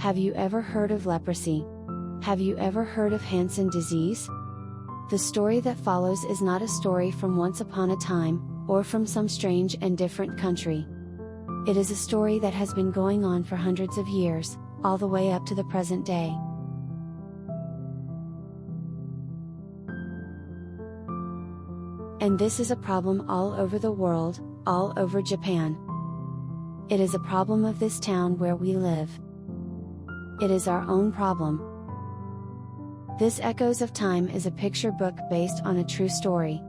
Have you ever heard of leprosy? Have you ever heard of Hansen disease? The story that follows is not a story from once upon a time, or from some strange and different country. It is a story that has been going on for hundreds of years, all the way up to the present day. And this is a problem all over the world, all over Japan. It is a problem of this town where we live. It is our own problem. This Echoes of Time is a picture book based on a true story.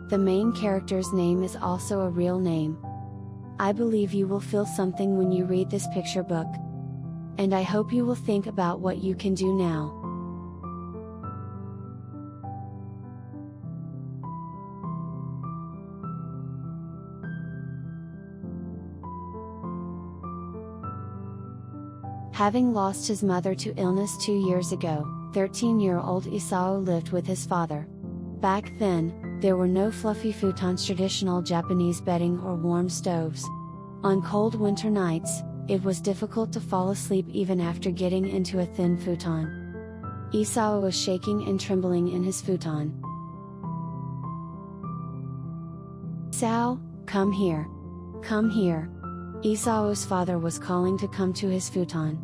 The main character's name is also a real name. I believe you will feel something when you read this picture book. And I hope you will think about what you can do now. Having lost his mother to illness 2 years ago, 13-year-old Isao lived with his father. Back then, there were no fluffy futons, traditional Japanese bedding, or warm stoves. On cold winter nights, it was difficult to fall asleep even after getting into a thin futon. Isao was shaking and trembling in his futon. "Isao, come here. Come here." Isao's father was calling to come to his futon.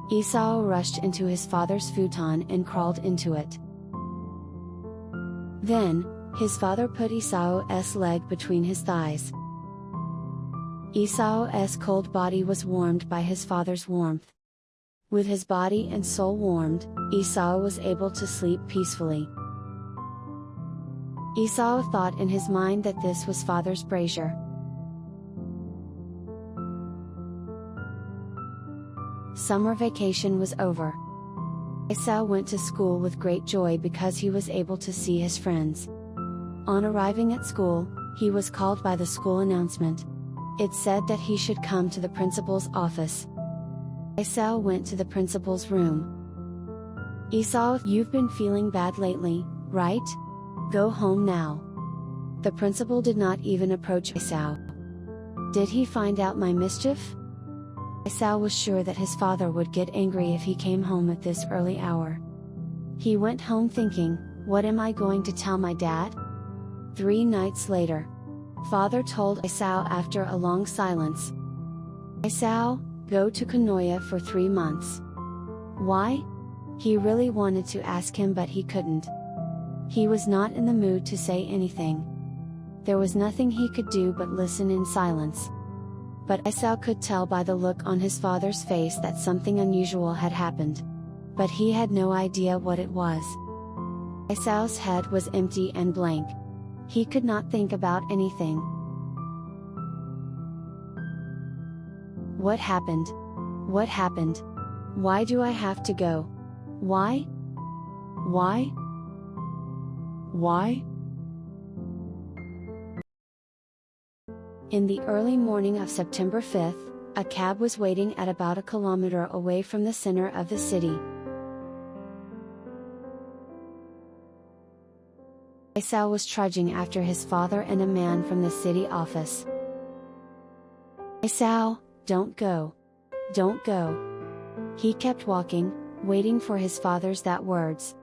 Isao rushed into his father's futon and crawled into it. Then, his father put Isao's leg between his thighs. Isao's cold body was warmed by his father's warmth. With his body and soul warmed, Isao was able to sleep peacefully. Isao thought in his mind that this was father's brazier. Summer vacation was over. Isao went to school with great joy because he was able to see his friends. On arriving at school, he was called by the school announcement. It said that he should come to the principal's office. Isao went to the principal's room. "Isao, you've been feeling bad lately, right? Go home now." The principal did not even approach Isao. Did he find out my mischief? Isao was sure that his father would get angry if he came home at this early hour. He went home thinking, "What am I going to tell my dad?" 3 nights later, father told Isao after a long silence, "Isao, go to Kanoya for 3 months." Why? He really wanted to ask him, but he couldn't. He was not in the mood to say anything. There was nothing he could do but listen in silence. But Isao could tell by the look on his father's face that something unusual had happened. But he had no idea what it was. Isao's head was empty and blank. He could not think about anything. What happened? What happened? Why do I have to go? Why? Why? Why? In the early morning of September 5th, a cab was waiting at about a kilometer away from the center of the city. Isao was trudging after his father and a man from the city office. "Isao, don't go. Don't go." He kept walking, waiting for his father's that words.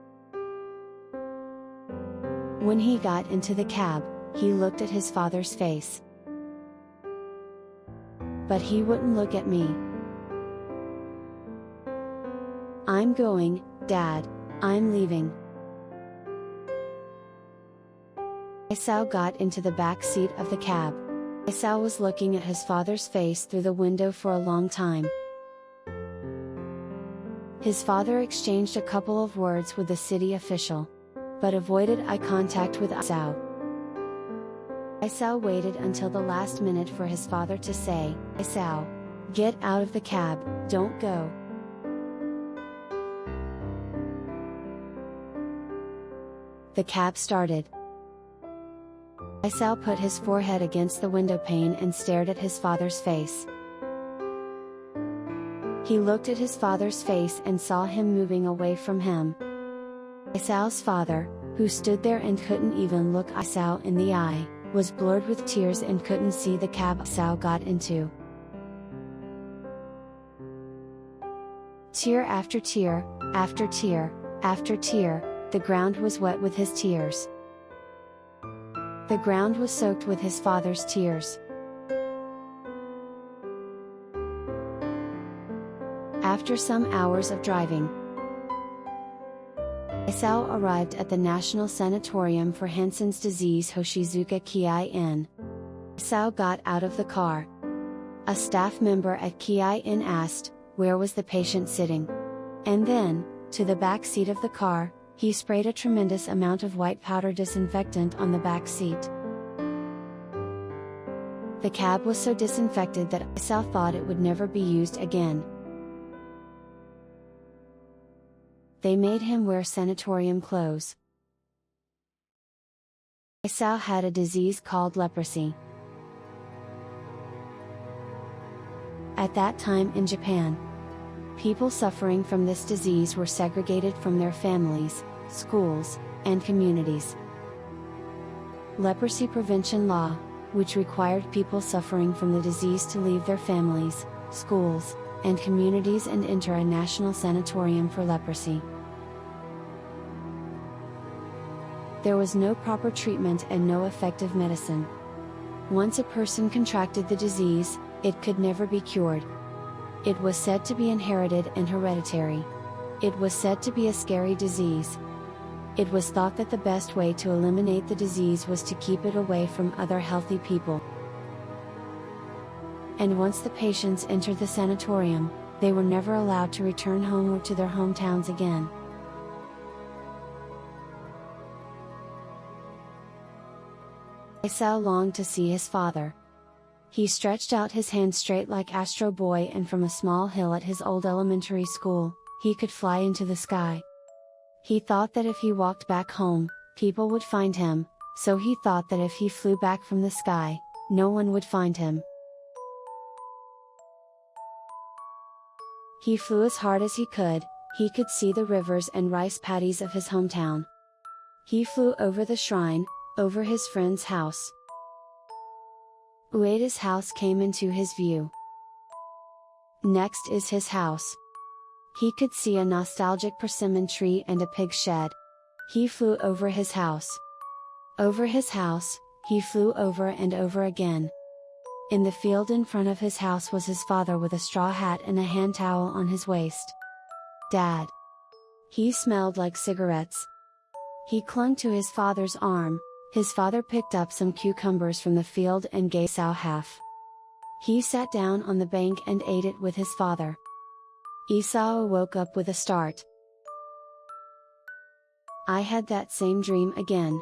When he got into the cab, he looked at his father's face. But he wouldn't look at me. "I'm going, Dad, I'm leaving." Isao got into the back seat of the cab. Isao was looking at his father's face through the window for a long time. His father exchanged a couple of words with the city official, but avoided eye contact with Isao. Isao waited until the last minute for his father to say, "Isao, get out of the cab, don't go." The cab started. Isao put his forehead against the window pane and stared at his father's face. He looked at his father's face and saw him moving away from him. Isao's father, who stood there and couldn't even look Isao in the eye, was blurred with tears and couldn't see the cab Isao got into. Tear after tear, after tear, after tear, the ground was wet with his tears. The ground was soaked with his father's tears. After some hours of driving, Isao arrived at the National Sanatorium for Hansen's disease Hoshizuka Ki-in. Isao got out of the car. A staff member at Ki-in asked, where was the patient sitting? And then, to the back seat of the car, he sprayed a tremendous amount of white powder disinfectant on the back seat. The cab was so disinfected that Isao thought it would never be used again. They made him wear sanatorium clothes. Isao had a disease called leprosy. At that time in Japan, people suffering from this disease were segregated from their families, schools, and communities. Leprosy Prevention Law, which required people suffering from the disease to leave their families, schools, and communities and enter a national sanatorium for leprosy. There was no proper treatment and no effective medicine. Once a person contracted the disease, it could never be cured. It was said to be inherited and hereditary. It was said to be a scary disease. It was thought that the best way to eliminate the disease was to keep it away from other healthy people. And once the patients entered the sanatorium, they were never allowed to return home or to their hometowns again. Isao longed to see his father. He stretched out his hand straight like Astro Boy, and from a small hill at his old elementary school, he could fly into the sky. He thought that if he walked back home, people would find him, so he thought that if he flew back from the sky, no one would find him. He flew as hard as he could see the rivers and rice paddies of his hometown. He flew over the shrine, over his friend's house. Ueda's house came into his view. Next is his house. He could see a nostalgic persimmon tree and a pig shed. He flew over his house. Over his house, he flew over and over again. In the field in front of his house was his father with a straw hat and a hand towel on his waist. Dad. He smelled like cigarettes. He clung to his father's arm. His father picked up some cucumbers from the field and gave Isao half. He sat down on the bank and ate it with his father. Isao woke up with a start. I had that same dream again.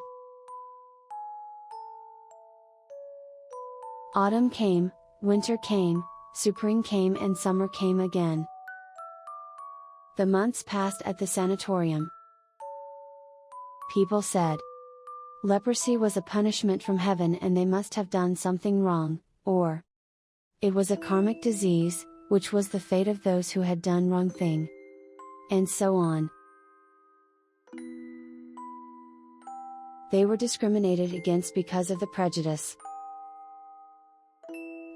Autumn came, winter came, spring came, and summer came again. The months passed at the sanatorium. People said leprosy was a punishment from heaven and they must have done something wrong, or it was a karmic disease, which was the fate of those who had done wrong thing. And so on. They were discriminated against because of the prejudice.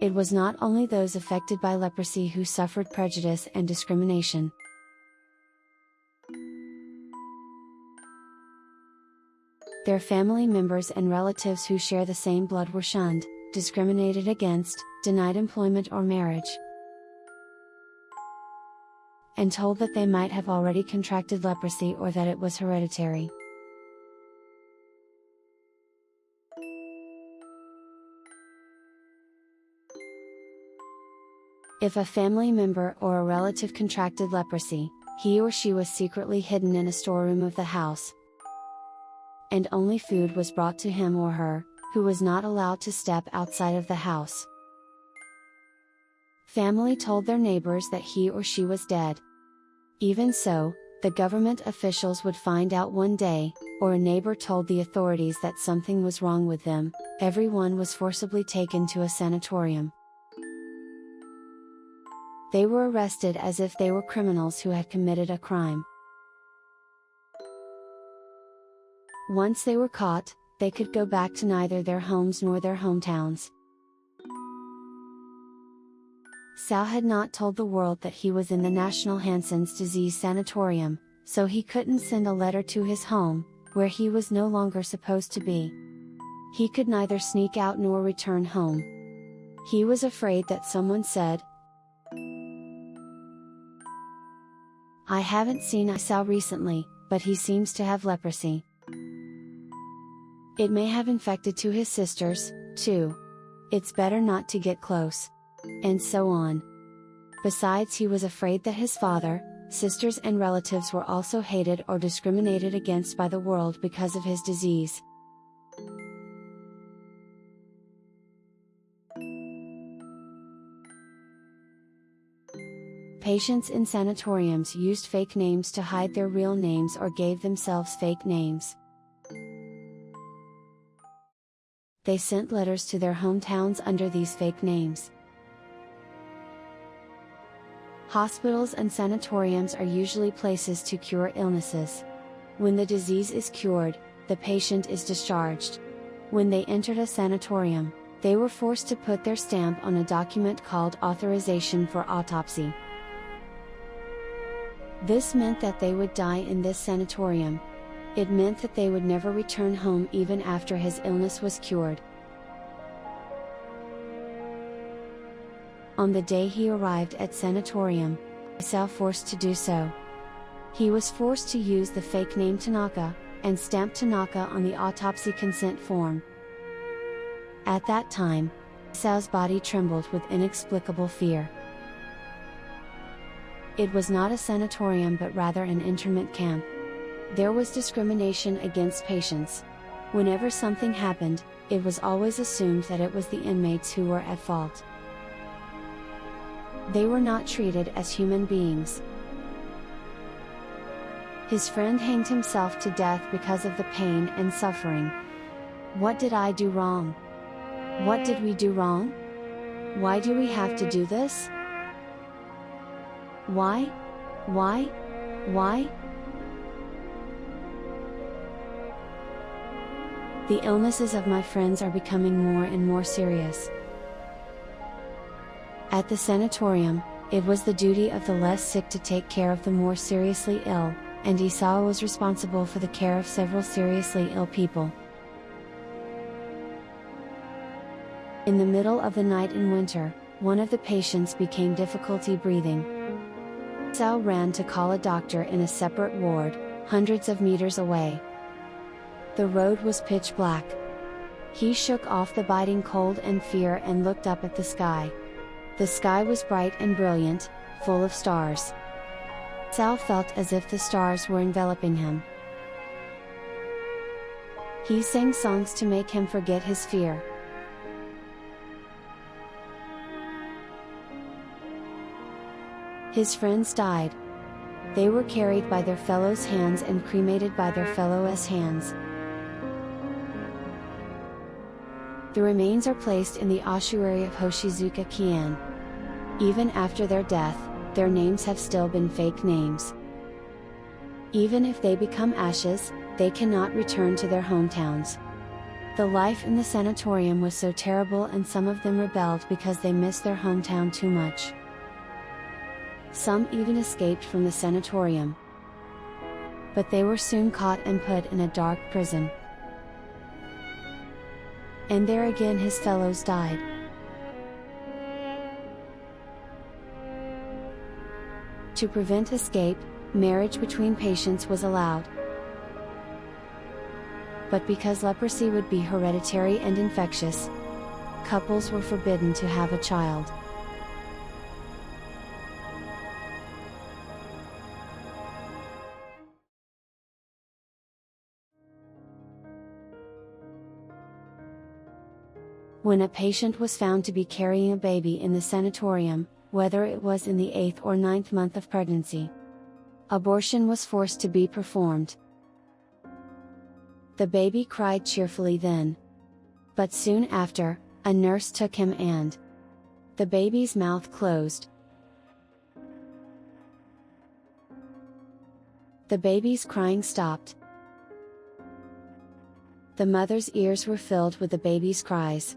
It was not only those affected by leprosy who suffered prejudice and discrimination. Their family members and relatives who share the same blood were shunned, discriminated against, denied employment or marriage, and told that they might have already contracted leprosy or that it was hereditary. If a family member or a relative contracted leprosy, he or she was secretly hidden in a storeroom of the house, and only food was brought to him or her, who was not allowed to step outside of the house. Family told their neighbors that he or she was dead. Even so, the government officials would find out one day, or a neighbor told the authorities that something was wrong with them, everyone was forcibly taken to a sanatorium. They were arrested as if they were criminals who had committed a crime. Once they were caught, they could go back to neither their homes nor their hometowns. Isao had not told the world that he was in the National Hansen's Disease Sanatorium, so he couldn't send a letter to his home, where he was no longer supposed to be. He could neither sneak out nor return home. He was afraid that someone said, "I haven't seen Isao recently, but he seems to have leprosy. It may have infected to his sisters, too. It's better not to get close." And so on. Besides, he was afraid that his father, sisters and relatives were also hated or discriminated against by the world because of his disease. Patients in sanatoriums used fake names to hide their real names or gave themselves fake names. They sent letters to their hometowns under these fake names. Hospitals and sanatoriums are usually places to cure illnesses. When the disease is cured, the patient is discharged. When they entered a sanatorium, they were forced to put their stamp on a document called Authorization for Autopsy. This meant that they would die in this sanatorium. It meant that they would never return home even after his illness was cured. On the day he arrived at sanatorium, Isao forced to do so. He was forced to use the fake name Tanaka, and stamp Tanaka on the autopsy consent form. At that time, Isao's body trembled with inexplicable fear. It was not a sanatorium but rather an internment camp. There was discrimination against patients. Whenever something happened, it was always assumed that it was the inmates who were at fault. They were not treated as human beings. His friend hanged himself to death because of the pain and suffering. What did I do wrong? What did we do wrong? Why do we have to do this? Why? Why? Why? The illnesses of my friends are becoming more and more serious. At the sanatorium, it was the duty of the less sick to take care of the more seriously ill, and Isao was responsible for the care of several seriously ill people. In the middle of the night in winter, one of the patients became difficulty breathing. Isao ran to call a doctor in a separate ward, hundreds of meters away. The road was pitch black. He shook off the biting cold and fear and looked up at the sky. The sky was bright and brilliant, full of stars. Isao felt as if the stars were enveloping him. He sang songs to make him forget his fear. His friends died. They were carried by their fellows' hands and cremated by their fellows' hands. The remains are placed in the ossuary of Hoshizuka Kian. Even after their death, their names have still been fake names. Even if they become ashes, they cannot return to their hometowns. The life in the sanatorium was so terrible, and some of them rebelled because they missed their hometown too much. Some even escaped from the sanatorium. But they were soon caught and put in a dark prison. And there again his fellows died. To prevent escape, marriage between patients was allowed. But because leprosy would be hereditary and infectious, couples were forbidden to have a child. When a patient was found to be carrying a baby in the sanatorium, whether it was in the 8th or 9th month of pregnancy, abortion was forced to be performed. The baby cried cheerfully then. But soon after, a nurse took him and the baby's mouth closed. The baby's crying stopped. The mother's ears were filled with the baby's cries.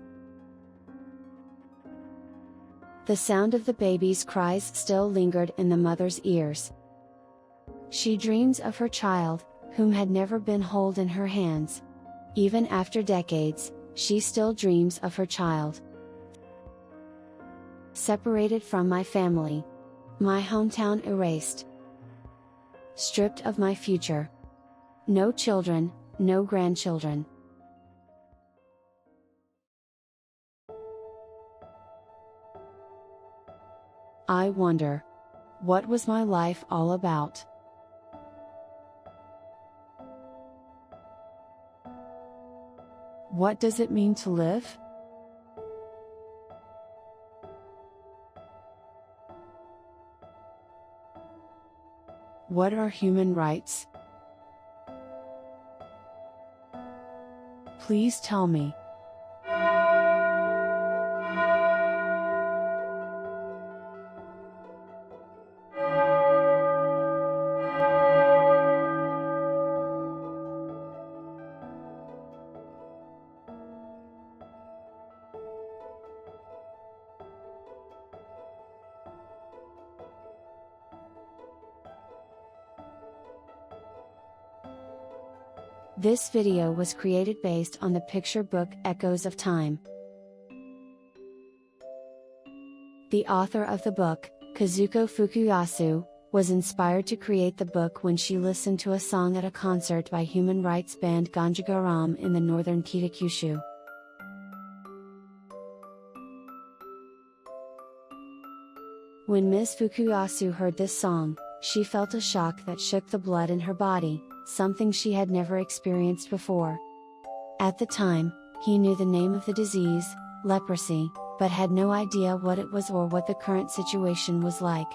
The sound of the baby's cries still lingered in the mother's ears. She dreams of her child, whom had never been held in her hands. Even after decades, she still dreams of her child. Separated from my family. My hometown erased. Stripped of my future. No children, no grandchildren. I wonder, what was my life all about? What does it mean to live? What are human rights? Please tell me. This video was created based on the picture book Echoes of Time. The author of the book, Kazuko Fukuyasu, was inspired to create the book when she listened to a song at a concert by human rights band Ganjagaram in the northern Kitakyushu. When Ms. Fukuyasu heard this song, she felt a shock that shook the blood in her body, something she had never experienced before. At the time, he knew the name of the disease, leprosy, but had no idea what it was or what the current situation was like.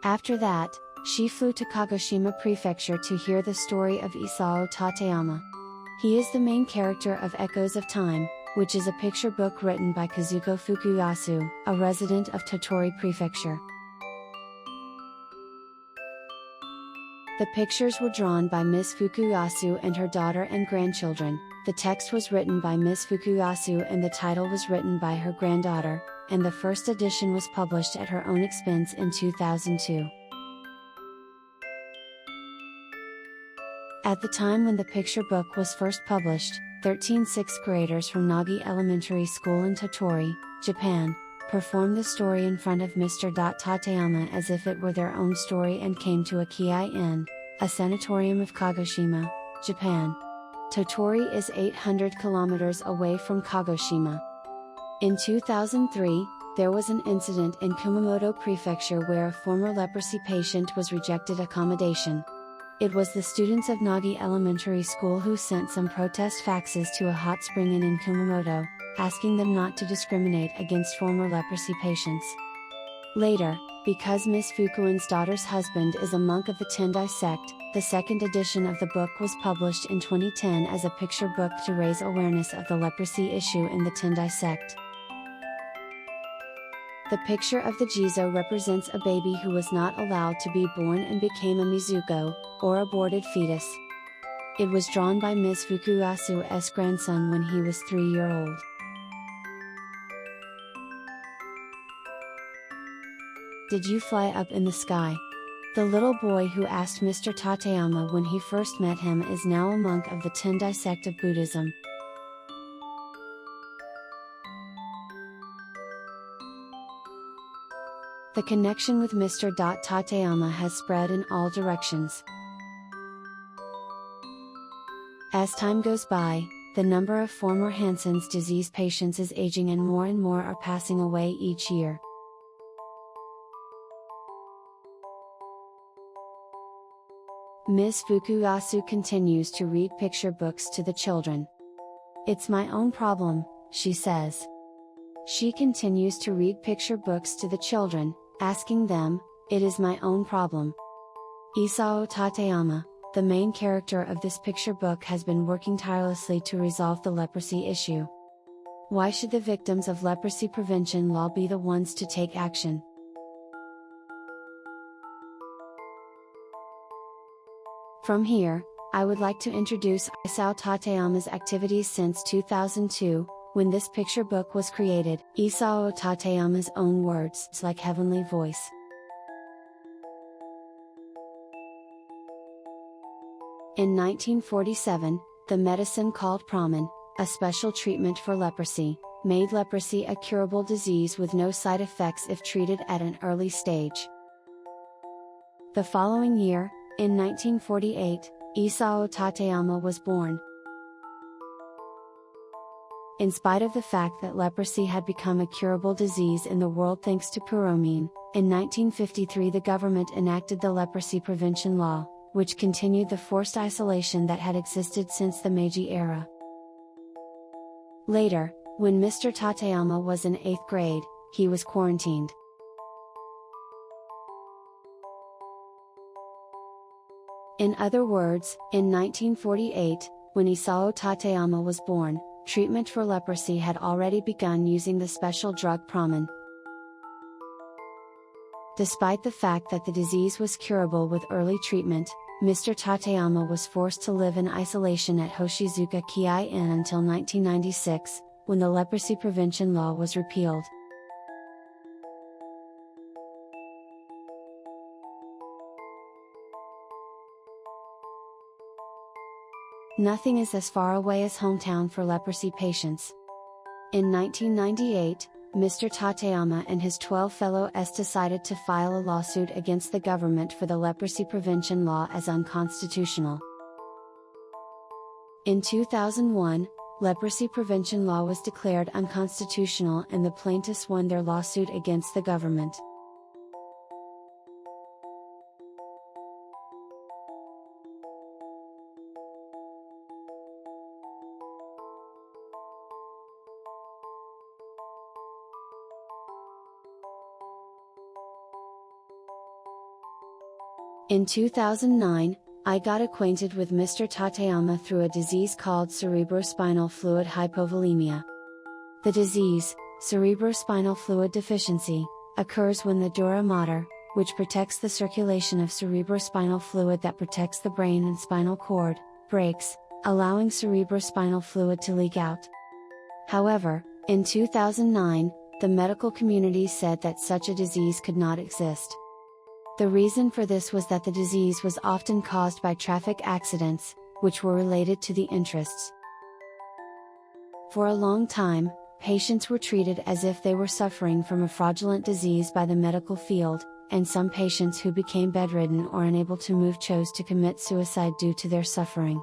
After that, she flew to Kagoshima Prefecture to hear the story of Isao Tateyama. He is the main character of Echoes of Time, which is a picture book written by Kazuko Fukuyasu, a resident of Tottori Prefecture. The pictures were drawn by Ms. Fukuyasu and her daughter and grandchildren, the text was written by Ms. Fukuyasu and the title was written by her granddaughter, and the first edition was published at her own expense in 2002. At the time when the picture book was first published, 13 sixth graders from Nagi Elementary School in Tottori, Japan, performed the story in front of Mr. Tateyama as if it were their own story and came to a Ki-in, a sanatorium of Kagoshima, Japan. Tottori is 800 kilometers away from Kagoshima. In 2003, there was an incident in Kumamoto Prefecture where a former leprosy patient was rejected accommodation. It was the students of Nagi Elementary School who sent some protest faxes to a hot spring inn in Kumamoto, asking them not to discriminate against former leprosy patients. Later, because Ms. Fukuin's daughter's husband is a monk of the Tendai sect, the second edition of the book was published in 2010 as a picture book to raise awareness of the leprosy issue in the Tendai sect. The picture of the Jizo represents a baby who was not allowed to be born and became a mizuko, or aborted fetus. It was drawn by Ms. Fukuyasu's grandson when he was 3-year-old. Did you fly up in the sky? The little boy who asked Mr. Tateyama when he first met him is now a monk of the Tendai sect of Buddhism. The connection with Mr. Tateyama has spread in all directions. As time goes by, the number of former Hansen's disease patients is aging and more are passing away each year. Ms. Fukuyasu continues to read picture books to the children. It's my own problem, she says. She continues to read picture books to the children, asking them, "It is my own problem." Isao Tateyama, the main character of this picture book, has been working tirelessly to resolve the leprosy issue. Why should the victims of leprosy prevention law be the ones to take action? From here, I would like to introduce Isao Tateyama's activities since 2002, when this picture book was created. Isao Tateyama's own words, it's like heavenly voice. In 1947, the medicine called Pramen, a special treatment for leprosy, made leprosy a curable disease with no side effects if treated at an early stage. The following year, in 1948, Isao Tateyama was born. In spite of the fact that leprosy had become a curable disease in the world thanks to Puromin, in 1953 the government enacted the Leprosy Prevention Law, which continued the forced isolation that had existed since the Meiji era. Later, when Mr. Tateyama was in 8th grade, he was quarantined. In other words, in 1948, when Isao Tateyama was born, treatment for leprosy had already begun using the special drug Pramen. Despite the fact that the disease was curable with early treatment, Mr. Tateyama was forced to live in isolation at Hoshizuka Ki-in until 1996, when the Leprosy Prevention Law was repealed. Nothing is as far away as hometown for leprosy patients. In 1998, Mr. Tateyama and his 12 fellows decided to file a lawsuit against the government for the Leprosy Prevention Law as unconstitutional. In 2001, Leprosy Prevention Law was declared unconstitutional and the plaintiffs won their lawsuit against the government. In 2009, I got acquainted with Mr. Tateyama through a disease called cerebrospinal fluid hypovolemia. The disease, cerebrospinal fluid deficiency, occurs when the dura mater, which protects the circulation of cerebrospinal fluid that protects the brain and spinal cord, breaks, allowing cerebrospinal fluid to leak out. However, in 2009, the medical community said that such a disease could not exist. The reason for this was that the disease was often caused by traffic accidents, which were related to the interests. For a long time, patients were treated as if they were suffering from a fraudulent disease by the medical field, and some patients who became bedridden or unable to move chose to commit suicide due to their suffering.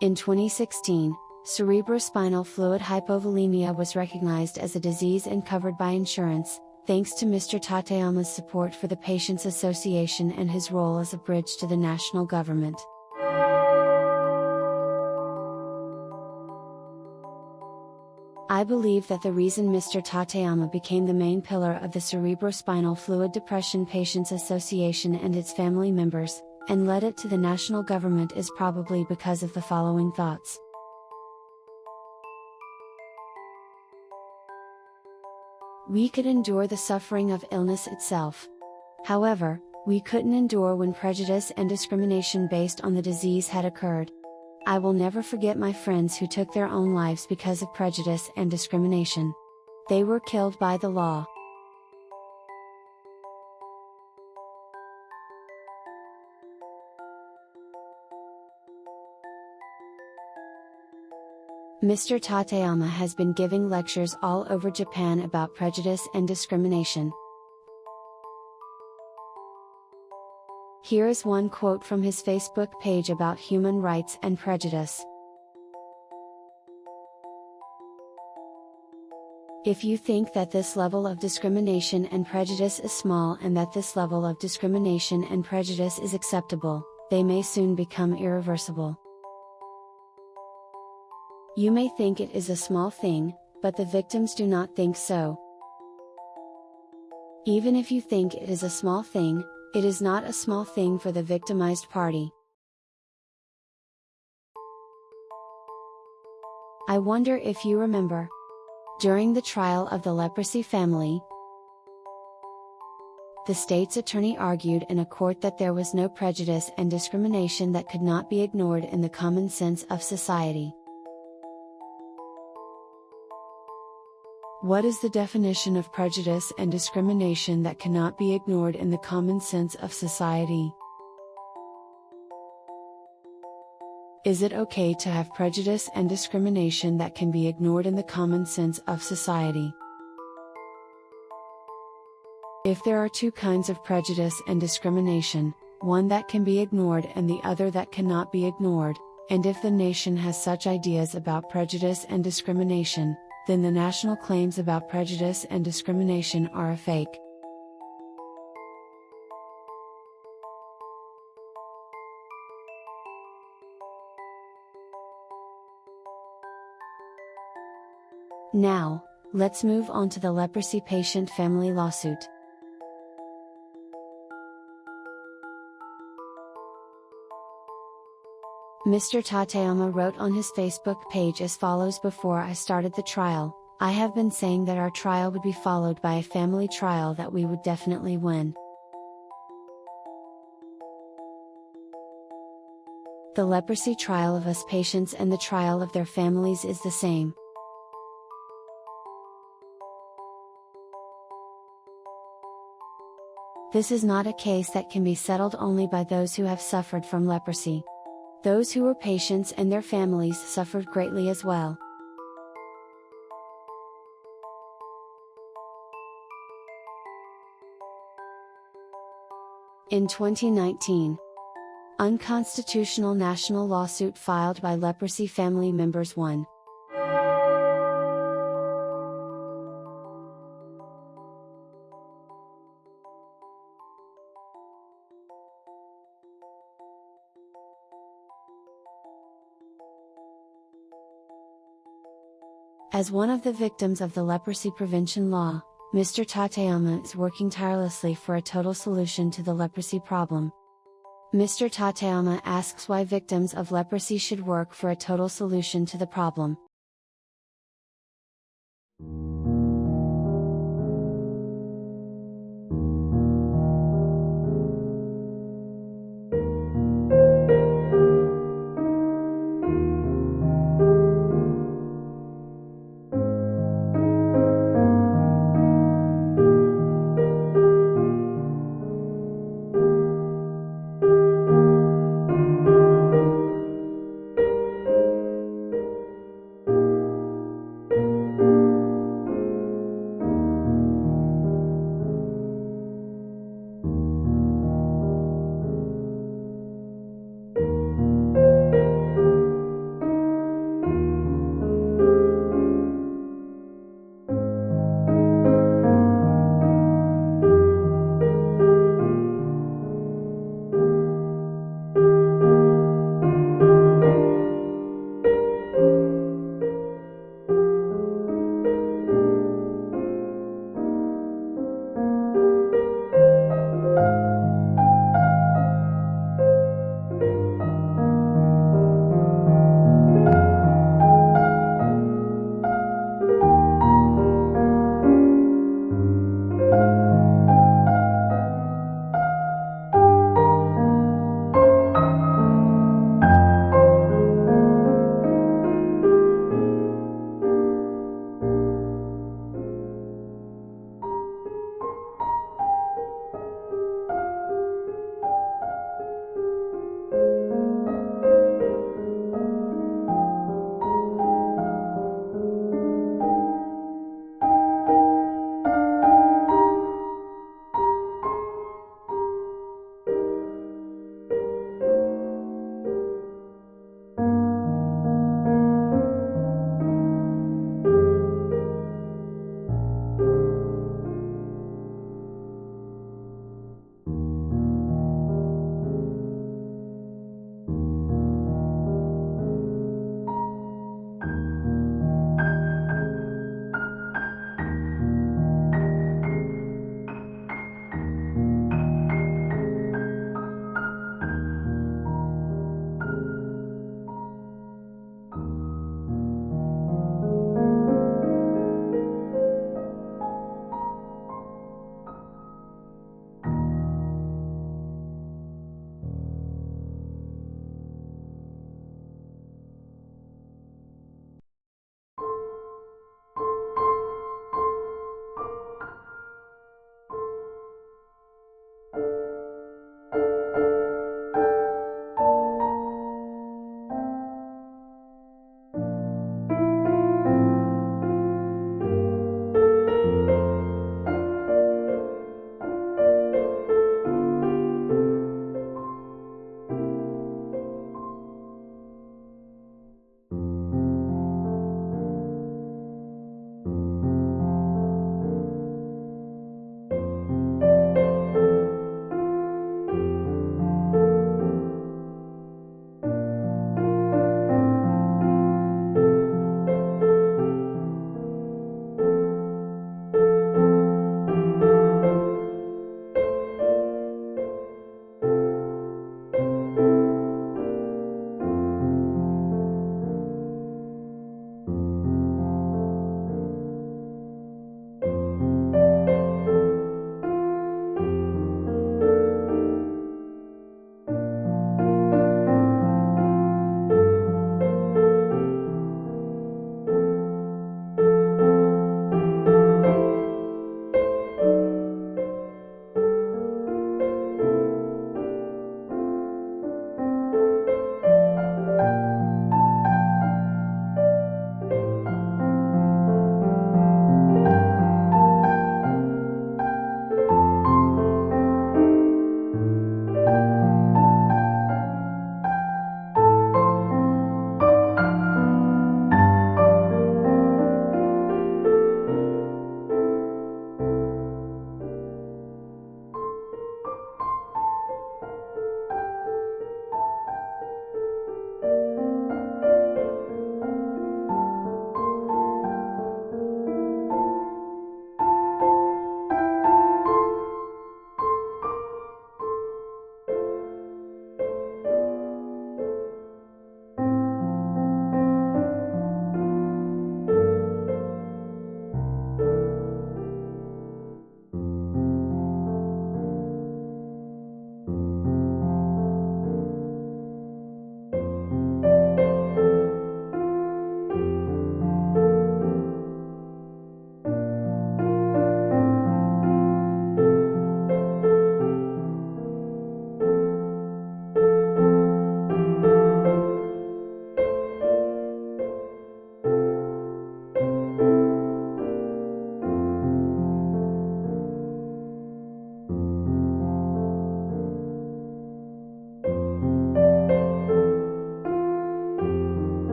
In 2016, cerebrospinal fluid hypovolemia was recognized as a disease and covered by insurance, thanks to Mr. Tateyama's support for the Patients Association and his role as a bridge to the national government. I believe that the reason Mr. Tateyama became the main pillar of the Cerebrospinal Fluid Depression Patients Association and its family members, and led it to the national government is probably because of the following thoughts. We could endure the suffering of illness itself. However, we couldn't endure when prejudice and discrimination based on the disease had occurred. I will never forget my friends who took their own lives because of prejudice and discrimination. They were killed by the law. Mr. Tateyama has been giving lectures all over Japan about prejudice and discrimination. Here is one quote from his Facebook page about human rights and prejudice. If you think that this level of discrimination and prejudice is small and that this level of discrimination and prejudice is acceptable, they may soon become irreversible. You may think it is a small thing, but the victims do not think so. Even if you think it is a small thing, it is not a small thing for the victimized party. I wonder if you remember. During the trial of the Leprosy family, the state's attorney argued in a court that there was no prejudice and discrimination that could not be ignored in the common sense of society. What is the definition of prejudice and discrimination that cannot be ignored in the common sense of society? Is it okay to have prejudice and discrimination that can be ignored in the common sense of society? If there are two kinds of prejudice and discrimination, one that can be ignored and the other that cannot be ignored, and if the nation has such ideas about prejudice and discrimination, then the national claims about prejudice and discrimination are a fake. Now, let's move on to the leprosy patient family lawsuit. Mr. Tateyama wrote on his Facebook page as follows: "Before I started the trial, I have been saying that our trial would be followed by a family trial that we would definitely win. The leprosy trial of us patients and the trial of their families is the same. This is not a case that can be settled only by those who have suffered from leprosy. Those who were patients and their families suffered greatly as well. In 2019, unconstitutional national lawsuit filed by leprosy family members won. As one of the victims of the Leprosy Prevention Law, Mr. Tateyama is working tirelessly for a total solution to the leprosy problem. Mr. Tateyama asks why victims of leprosy should work for a total solution to the problem.